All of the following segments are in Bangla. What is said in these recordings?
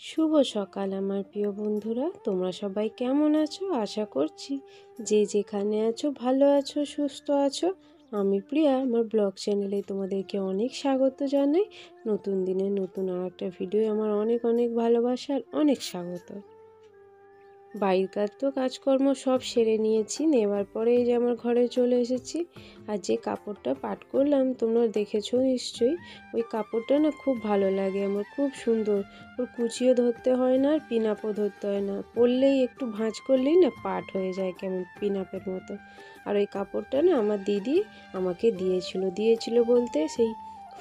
শুভ সকাল আমার প্রিয় বন্ধুরা, তোমরা সবাই কেমন আছো? আশা করছি যে যেখানে আছো ভালো আছো, সুস্থ আছো। আমি প্রিয়া, আমার ব্লগ চ্যানেলে তোমাদেরকে অনেক স্বাগত জানাই। নতুন দিনে নতুন আর একটা ভিডিও আমার অনেক অনেক ভালোবাসার অনেক স্বাগত। বাড়ির কাজ তো কাজকর্ম সব সেরে নিয়েছি, নেওয়ার পরে এই যে আমার ঘরে চলে এসেছি। আর যে কাপড়টা পাট করলাম তোমরা দেখেছো নিশ্চয়ই, ওই কাপড়টা না খুব ভালো লাগে আমার, খুব সুন্দর। ওর কুচিও ধরতে হয় না আর পিনাপও ধরতে হয় না, পরলেই একটু ভাঁজ করলেই না পাট হয়ে যায় কেমন পিনাপের মতো। আর ওই কাপড়টা না আমার দিদি আমাকে দিয়েছিল বলতে সেই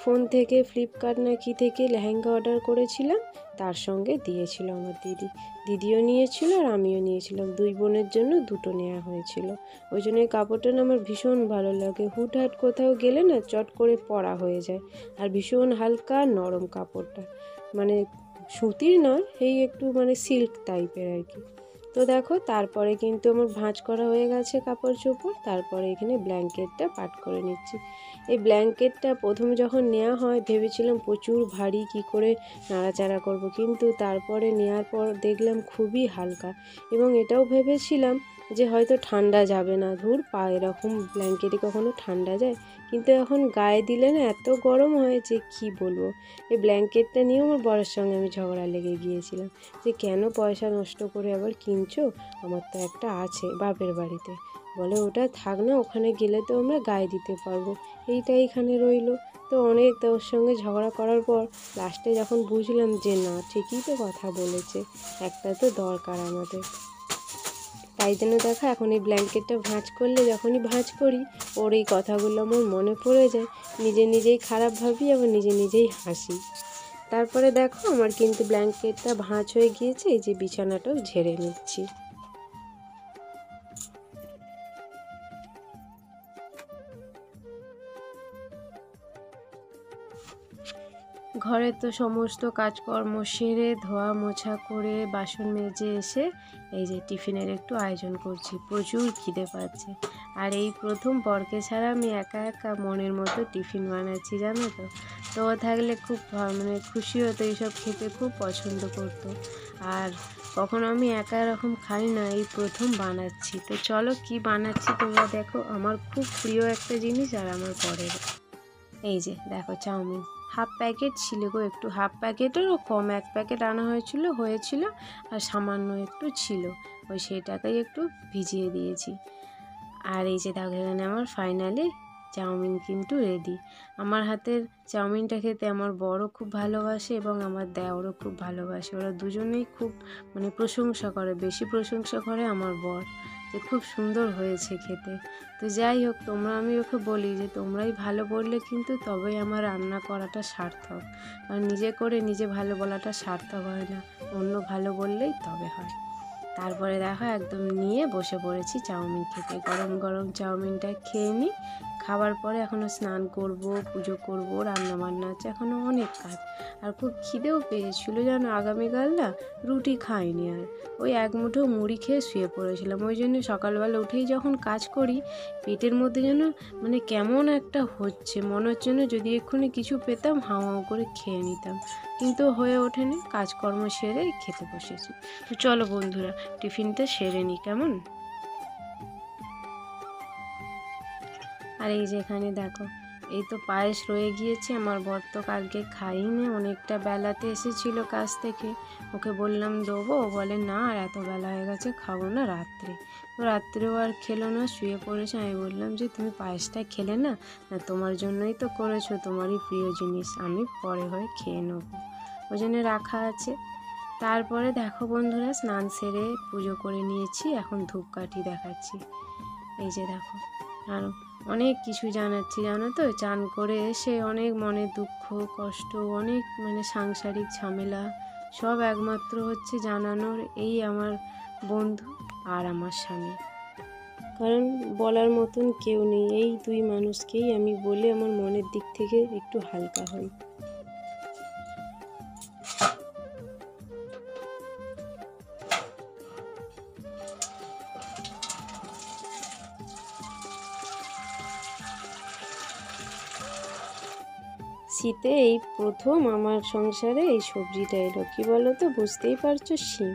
ফোন থেকে ফ্লিপকার্ট না কি থেকে লেহেঙ্গা অর্ডার করেছিলাম, তার সঙ্গে দিয়েছিল আমার দিদিও নিয়েছিল আর আমিও নিয়েছিলাম। দুই বোনের জন্য দুটো নেওয়া হয়েছিল। ওই জন্য এই কাপড়টা না আমার ভীষণ ভালো লাগে, হুটহাট কোথাও গেলে না চট করে পরা হয়ে যায়। আর ভীষণ হালকা নরম কাপড়টা, মানে সুতির নয়, এই একটু মানে সিল্ক টাইপের আর কি। তো দেখো তারপরে কিন্তু আমার ভাঁজ করা হয়ে গেছে কাপড় চোপড়। তারপরে এখানে ব্ল্যাঙ্কেটটা পাট করে নিচ্ছি। এই ব্ল্যাঙ্কেটটা প্রথম যখন নেওয়া হয় ভেবেছিলাম প্রচুর ভারী, কি করে নাড়াচাড়া করব, কিন্তু তারপরে নেওয়ার পর দেখলাম খুবই হালকা। এবং এটাও ভেবেছিলাম যে হয়তো ঠান্ডা যাবে না, ধুর পা এরকম ব্ল্যাঙ্কেটে কখনো ঠান্ডা যায়। কিন্তু এখন গায়ে দিলে না এত গরম হয় যে কি বলবো। এই ব্ল্যাঙ্কেটটা নিয়েও আমার বরের সঙ্গে আমি ঝগড়া লেগে গিয়েছিলাম যে কেন পয়সা নষ্ট করে আবার কিনছো, আমার তো একটা আছে বাপের বাড়িতে। বলে ওটা থাক না, ওখানে গেলে তো আমরা গায়ে দিতে পারবো, এইটা এখানে রইলো। তো অনেক ওর সঙ্গে ঝগড়া করার পর লাস্টে যখন বুঝলাম যে না, ঠিকই তো কথা বলেছে, একটা তো দরকার আমাদের। তাই জন্য দেখো এখন এই ব্ল্যাঙ্কেটটা ভাঁজ করলে, যখনই ভাঁজ করি ওর এই কথাগুলো আমার মনে পড়ে যায়, নিজেই খারাপ ভাবি, আবার নিজেই হাসি। তারপরে দেখো আমার কিন্তু ব্ল্যাঙ্কেটটা ভাঁজ হয়ে গিয়েছে, এই যে বিছানাটাও ঝেড়ে নিচ্ছি। ঘরে তো সমস্ত কাজকর্ম সেরে ধোয়া মোছা করে বাসন মেজে এসে এই যে টিফিনের একটু আয়োজন করছি, প্রচুর খিদে পাচ্ছে। আর এই প্রথম বরকে ছাড়া আমি একা একা মনের মতো টিফিন বানাচ্ছি, জানো তো। তো ও থাকলে খুব মানে খুশি হতো, এইসব খেতে খুব পছন্দ করতো। আর কখনো আমি একা এরকম খাই না, এই প্রথম বানাচ্ছি। তো চলো কি বানাচ্ছি তোমরা দেখো, আমার খুব প্রিয় একটা জিনিস আর আমার পরের। এই যে দেখো চাউমিন, হাফ প্যাকেট ছিল গো, একটু হাফ প্যাকেটেরও কম, এক প্যাকেট আনা হয়েছিল আর সামান্য একটু ছিল, ওই সেটাকেই একটু ভিজিয়ে দিয়েছি। আর এই যে দেখো এখানে আমার ফাইনালি চাউমিন কিন্তু রেডি। আমার হাতের চাউমিনটা খেতে আমার বড়ও খুব ভালোবাসে এবং আমার দেওরও খুব ভালোবাসে, ওরা দুজনেই খুব মানে প্রশংসা করে, বেশি প্রশংসা করে আমার বর, যে খুব সুন্দর হয়েছে খেতে। তো যাই হোক, আমি ওকে বলি যে তোমরাই ভালো বললে কিন্তু তবেই আমার রান্না করাটা সার্থক, আর নিজে করে নিজে ভালো বলাটা সার্থক হয় না, অন্য ভালো বললেই তবে হয়। তারপরে দেখো একদম নিয়ে বসে পড়েছি চাউমিন খেতে, গরম গরম চাউমিনটা খেয়ে নিই। খাবার পরে এখনও স্নান করব, পুজো করব, রান্না বান্না আছে, এখনও অনেক কাজ। আর খুব খিদেও পেয়েছিলো জানো, আগামীকাল না রুটি খাইনি, আর ওই এক মুঠো মুড়ি খেয়ে শুয়ে পড়েছিলাম। ওই জন্য সকালবেলা উঠেই যখন কাজ করি পেটের মধ্যে যেন মানে কেমন একটা হচ্ছে, মনে হচ্ছে না যদি এক্ষুনি কিছু পেতাম হাউ হাউ করে খেয়ে নিতাম, কিন্তু হয়ে ওঠেনি। কাজকর্ম সেরে খেতে বসেছি। তো চলো বন্ধুরা টিফিনটা সেরে নিই কেমন। আর এই যে এখানে দেখো, এই তো পায়েস রয়ে গিয়েছে, আমার বর তো কালকে খাইনি, অনেকটা বেলাতে এসেছিলো কাজ থেকে, ওকে বললাম দেবো, ও বলে না আর এত বেলা হয়ে গেছে খাবো না, রাত্রে। তো রাত্রেও আর খেলো না, শুয়ে পড়েছে। আমি বললাম যে তুমি পায়েসটা খেলে না, না তোমার জন্যই তো করেছো, তোমারই প্রিয় জিনিস, আমি পরে হয়ে খেয়ে নেবো, ওই জন্য রাখা আছে। তারপরে দেখো বন্ধুরা স্নান সেরে পুজো করে নিয়েছি, এখন ধূপকাঠি দেখাচ্ছি। এই যে দেখো, আর অনেক কিছু জানাচ্ছি জানো তো, চান করে এসে অনেক মনের দুঃখ কষ্ট, অনেক মানে সাংসারিক ঝামেলা সব একমাত্র হচ্ছে জানানোর এই আমার বন্ধু আর আমার স্বামী। কারণ বলার মতন কেউ নেই, এই দুই মানুষকেই আমি বলে আমার মনের দিক থেকে একটু হালকা হই। শীতে এই প্রথম আমার সংসারে এই সবজিটা এলো, কী বলো তো, বুঝতেই পারছো, শিম।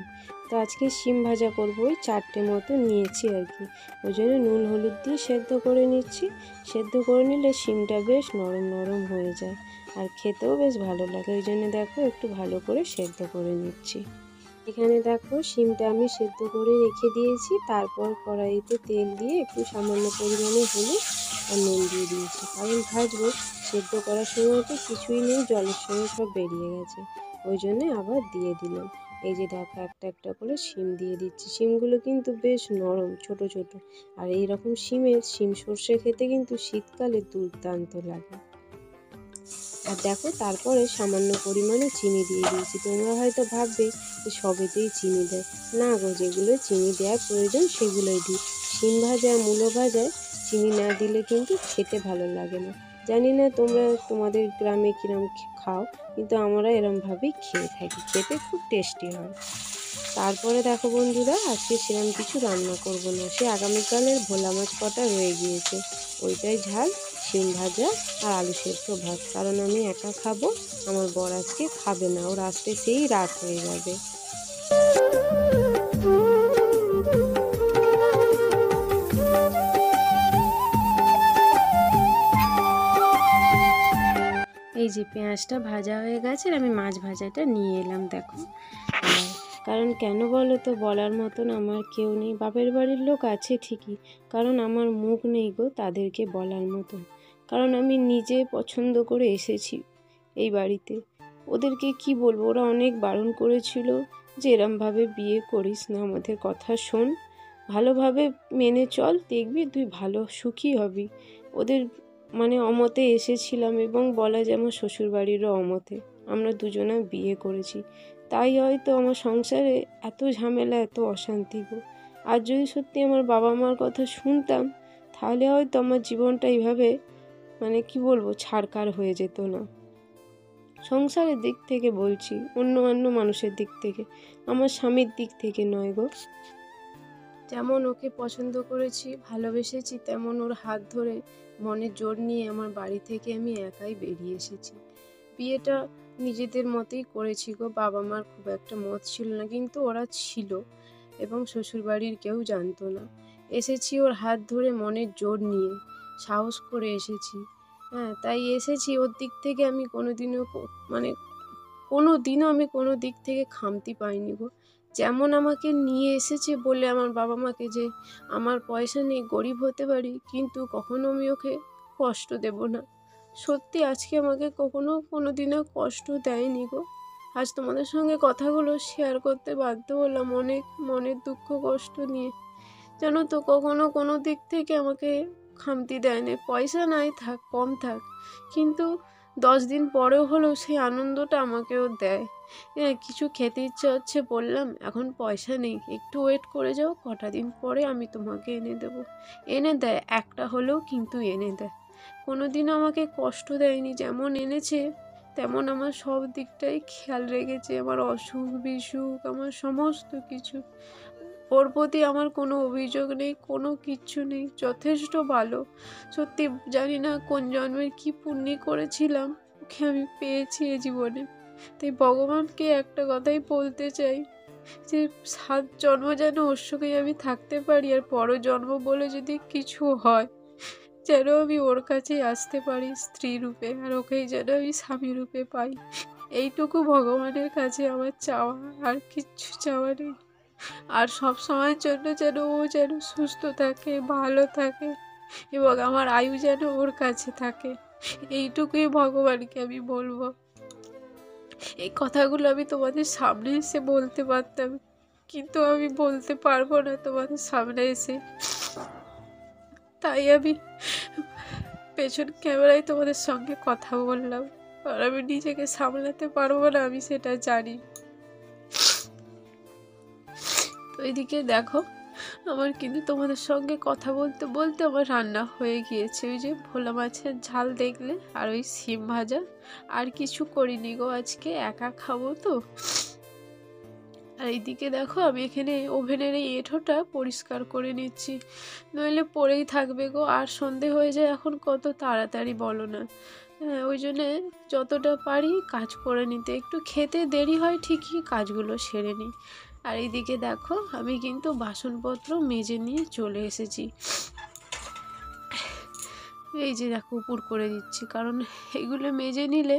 তো আজকে শিম ভাজা করবো, ওই 4টে মতো নিয়েছি আর কি। ওই জন্য নুন হলুদ দিয়ে সেদ্ধ করে নিচ্ছি। সেদ্ধ করে নিলে শিমটা বেশ নরম নরম হয়ে যায় আর খেতেও বেশ ভালো লাগে। ওই জন্য দেখো একটু ভালো করে সেদ্ধ করে নিচ্ছি। এখানে দেখো শিমটা আমি সেদ্ধ করে রেখে দিয়েছি। তারপর কড়াইতে তেল দিয়ে একটু সামান্য পরিমাণে হলুদ আর নুন দিয়ে দিয়েছি, কারণ ভাজবো। সেদ্ধ করার সময় তো কিছুই নেই, জলের সঙ্গে সব বেরিয়ে গেছে, ওই জন্যে আবার দিয়ে দিলাম। এই যে দেখো একটা একটা করে শিম দিয়ে দিচ্ছি। শিমগুলো কিন্তু বেশ নরম, ছোট ছোট। আর এইরকম শিম সর্ষে খেতে কিন্তু শীতকালে দুর্দান্ত লাগে। আর দেখো তারপরে সামান্য পরিমাণে চিনি দিয়ে দিয়েছি। তোমরা হয়তো ভাববে যে সবেতেই চিনি দেয়, না গো, যেগুলো চিনি দেওয়ার প্রয়োজন সেগুলোই দিই। শিম ভাজা মূলো ভাজায় চিনি না দিলে কিন্তু খেতে ভালো লাগে না। জানি না তোমরা তোমাদের গ্রামে কিরম খাও, কিন্তু আমরা এরমভাবেই খেয়ে থাকি, খেতে খুব টেস্টি হয়। তারপরে দেখো বন্ধুরা, আজকে সেরকম কিছু রান্না করব না, সে আগামীকালের ভোলা মাছ কটা রয়ে গিয়েছে, ওইটাই ঝাল, শিম ভাজা আর আলু সেদ্ধ ভাত। কারণ আমি একা খাবো, আমার বর আজকে খাবে না, ওর আসতে সেই রাত হয়ে যাবে। এই যে পেঁয়াজটা ভাজা হয়ে গেছে আর আমি মাছ ভাজাটা নিয়ে এলাম দেখো। আর কারণ কেন বলো তো, বলার মতন আমার কেউ নেই। বাপের বাড়ির লোক আছে ঠিকই, কারণ আমার মুখ নেই গো তাদেরকে বলার মতন। কারণ আমি নিজে পছন্দ করে এসেছি এই বাড়িতে। ওদেরকে কি বলবো, ওরা অনেক বারণ করেছিল যে এরমভাবে বিয়ে করিস না, আমাদের কথা শোন, ভালোভাবে মেনে চল, দেখবি তুই ভালো সুখী হবি। ওদের মানে অমতে এসেছিলাম, এবং বলা যায় আমার শ্বশুরবাড়িরও অমতে আমরা দুজনা বিয়ে করেছি। তাই হয়তো আমার সংসারে এত ঝামেলা, এত অশান্তি গো। আর যদি সত্যি আমার বাবা মার কথা শুনতাম, তাহলে হয়তো আমার জীবনটা এইভাবে মানে কি বলবো, ছাড়খাড় হয়ে যেত না। সংসারের দিক থেকে বলছি, অন্য মানুষের দিক থেকে, আমার স্বামীর দিক থেকে নয় গো। যেমন ওকে পছন্দ করেছি, ভালোবেসেছি, তেমন ওর হাত ধরে মনে জোর নিয়ে আমার বাড়ি থেকে আমি একাই বেরিয়ে এসেছি। বিয়েটা নিজেদের মতেই করেছি গো, বাবা মার খুব একটা মত ছিল না, কিন্তু ওরা ছিল, এবং শ্বশুরবাড়ির কেউ জানতো না। এসেছি ওর হাত ধরে মনের জোর নিয়ে, সাহস করে এসেছি। হ্যাঁ, তাই এসেছি। ওর দিক থেকে আমি কোনোদিনও আমি কোনো দিক থেকে খামতি পাইনি গো। যেমন আমাকে নিয়ে এসেছে বলে আমার বাবা মাকে যে আমার পয়সা নেই, গরিব হতে পারি, কিন্তু কখনো আমি ওকে কষ্ট দেব না। সত্যি আজকে আমাকে কোনোদিনও কষ্ট দেয়নি গো। আজ তোমাদের সঙ্গে কথাগুলো শেয়ার করতে বাধ্য হলাম অনেক মনের দুঃখ কষ্ট নিয়ে। জানো তো, কখনো কোনো দিক থেকে আমাকে খামতি দেয়নি। পয়সা নাই থাক, কম থাক, কিন্তু 10 দিন পরেও হলেও সেই আনন্দটা আমাকেও দেয়। কিছু খেতে ইচ্ছে হচ্ছে, বললাম এখন পয়সা নেই, একটু ওয়েট করে যাও, কটা দিন পরে আমি তোমাকে এনে দেবো। এনে দেয়, একটা হলেও কিন্তু এনে দেয়। কোনোদিনও আমাকে কষ্ট দেয়নি, যেমন এনেছে তেমন আমার সব দিকটাই খেয়াল রেখেছে, আমার অসুখ বিসুখ, আমার সমস্ত কিছু। ওর প্রতি আমার কোনো অভিযোগ নেই, কোনো কিচ্ছু নেই, যথেষ্ট ভালো। সত্যি জানি না কোন জন্মের কি পুণ্য করেছিলাম, ওকে আমি পেয়েছি এ জীবনে। তাই ভগবানকে একটা কথাই বলতে চাই, যে 7 জন্ম যেন ওর সঙ্গে আমি থাকতে পারি, আর পরজন্ম বলে যদি কিছু হয় যেন আমি ওর কাছেই আসতে পারি স্ত্রী রূপে, আর ওকেই যেন আমি স্বামী রূপে পাই। এইটুকু ভগবানের কাছে আমার চাওয়া, আর কিচ্ছু চাওয়া নেই। আর সব সময়ের জন্য যেন ও যেন সুস্থ থাকে, ভালো থাকে, এবং আমার আয়ু যেন ওর কাছে থাকে, এইটুকুই ভগবানকে আমি বলবো। এই কথাগুলো আমি তোমাদের সামনে এসে বলতে পারতাম, কিন্তু আমি বলতে পারবো না তোমাদের সামনে এসে। তাই আমি পেছন ক্যামেরায় তোমাদের সঙ্গে কথা বললাম, আর আমি নিজেকে সামলাতে পারবো না, আমি সেটা জানি। তো এদিকে দেখো, আমার কিন্তু তোমাদের সঙ্গে কথা বলতে বলতে আমার রান্না হয়ে গিয়েছে। ওই যে ভোলা মাছের ঝাল দেখলে, আর ওই শিম ভাজা, আর কিছু করিনি গো, আজকে একা খাবো তো। আর এইদিকে দেখো, আমি এখানে ওভেনের এই এঁঠোটা পরিষ্কার করে নিচ্ছি, নইলে পড়েই থাকবে গো। আর সন্ধে হয়ে যায় এখন কত তাড়াতাড়ি বলো না। হ্যাঁ, ওই জন্যে যতটা পারি কাজ করে নিতে, একটু খেতে দেরি হয় ঠিকই, কাজগুলো সেরে নিই। আর এইদিকে দেখো আমি কিন্তু বাসনপত্র মেজে নিয়ে চলে এসেছি। এই যে দেখো উপর করে দিচ্ছি, কারণ এগুলো মেজে নিলে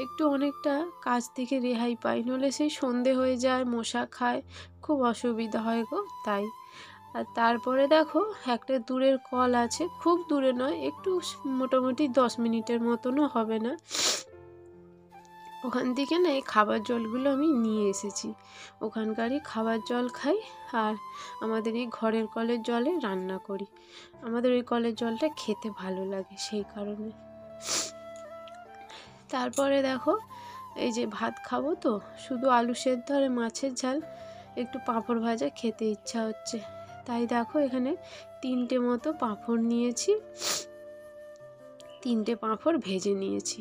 একটু অনেকটা কাজ থেকে রেহাই পাই, নইলে সেই সন্ধে হয়ে যায়, মশা খায়, খুব অসুবিধা হয় গো, তাই। আর তারপরে দেখো একটা দূরের কল আছে, খুব দূরে নয়, একটু মোটামুটি 10 মিনিটের মতনও হবে না, ওখান থেকে না এই খাবার জলগুলো আমি নিয়ে এসেছি। ওখানকারই খাবার জল খাই, আর আমাদের এই ঘরের কলের জলে রান্না করি। আমাদের ওই কলের জলটা খেতে ভালো লাগে, সেই কারণে। তারপরে দেখো এই যে ভাত খাবো তো, শুধু আলু সেদ্ধ আর মাছের ঝাল, একটু পাঁপড় ভাজা খেতে ইচ্ছা হচ্ছে, তাই দেখো এখানে 3টে মতো পাঁপড় নিয়েছি, 3টে পাঁপড় ভেজে নিয়েছি।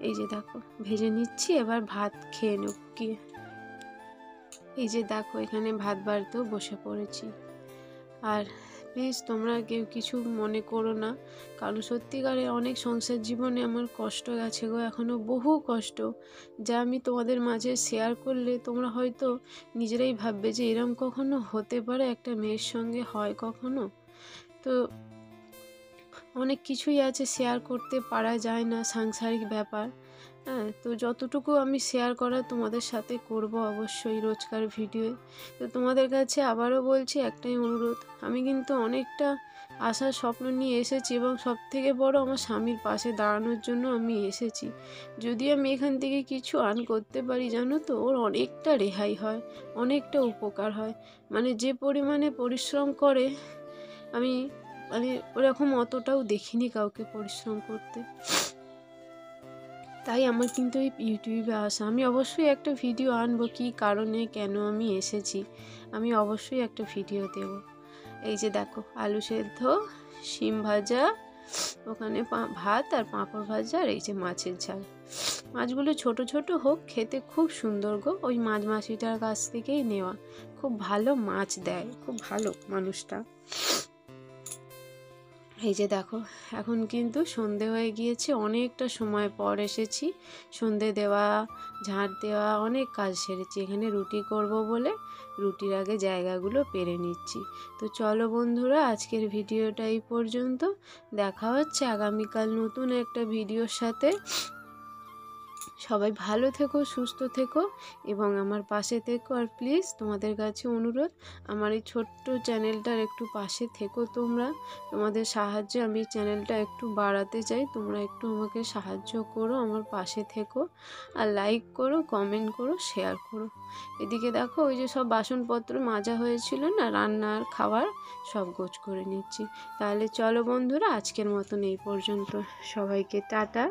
এই যে দেখো ভেজে নিচ্ছি, এবার ভাত খেয়ে নেব কি। এই যে দেখো এখানে ভাত বাড়তেও বসে পড়েছি। আর প্লিজ তোমরা কেউ কিছু মনে করো না, কারণ সত্যিকারে অনেক সংসার জীবনে আমার কষ্ট গেছে গো, এখনও বহু কষ্ট, যা আমি তোমাদের মাঝে শেয়ার করলে তোমরা হয়তো নিজেরাই ভাববে যে এরম কখনো হতে পারে, একটা মেয়ের সঙ্গে হয় কখনো। তো অনেক কিছুই আছে শেয়ার করতে পারা যায় না, সাংসারিক ব্যাপার। হ্যাঁ, তো যতটুকু আমি শেয়ার করার তোমাদের সাথে করব অবশ্যই রোজকার ভিডিওয়ে। তো তোমাদের কাছে আবারও বলছি একটাই অনুরোধ, আমি কিন্তু অনেকটা আশার স্বপ্ন নিয়ে এসেছি, এবং সবথেকে বড় আমার স্বামীর পাশে দাঁড়ানোর জন্য আমি এসেছি। যদি আমি এখান থেকে কিছু আর্ন করতে পারি জানো তো, ওর অনেকটা রেহাই হয়, অনেকটা উপকার হয়। মানে যে পরিমাণে পরিশ্রম করে, আমি মানে ওরকম অতটাও দেখিনি কাউকে পরিশ্রম করতে। তাই আমার কিন্তু এই ইউটিউবে আসা, আমি অবশ্যই একটা ভিডিও আনবো কী কারণে কেন আমি এসেছি, আমি অবশ্যই একটা ভিডিও দেব। এই যে দেখো আলু সেদ্ধ, শিম ভাজা, ওখানে ভাত আর পাঁপড় ভাজা, আর এই যে মাছের ঝাল। মাছগুলো ছোট ছোট হোক, খেতে খুব সুন্দর গো, ওই মাছ মাসিটার কাছ থেকেই নেওয়া, খুব ভালো মাছ দেয়, খুব ভালো মানুষটা। এই যে দেখো এখন কিন্তু সন্ধে হয়ে গিয়েছে, অনেকটা সময় পর এসেছি, সন্ধে দেওয়া, ঝাঁট দেওয়া, অনেক কাজ সেরেছি। এখানে রুটি করব বলে রুটির আগে জায়গাগুলো পেরে নিচ্ছি। তো চলো বন্ধুরা, আজকের ভিডিওটা এই পর্যন্ত, দেখা হচ্ছে আগামীকাল নতুন একটা ভিডিওর সাথে। সবাই ভালো থেকো, সুস্থ থেকো, এবং আমার পাশে থেকো। আর প্লিজ তোমাদের কাছে অনুরোধ, আমার এই ছোট্ট চ্যানেলটার একটু পাশে থেকো তোমরা, তোমাদের সাহায্যে আমি চ্যানেলটা একটু বাড়াতে চাই, তোমরা একটু আমাকে সাহায্য করো, আমার পাশে থেকো, আর লাইক করো, কমেন্ট করো, শেয়ার করো। এদিকে দেখো ওই যে সব বাসনপত্র মাজা হয়েছিল না, রান্নার খাবার সব গোছ করে নিচ্ছি। তাহলে চলো বন্ধুরা, আজকের মতন এই পর্যন্ত, সবাইকে টাটা।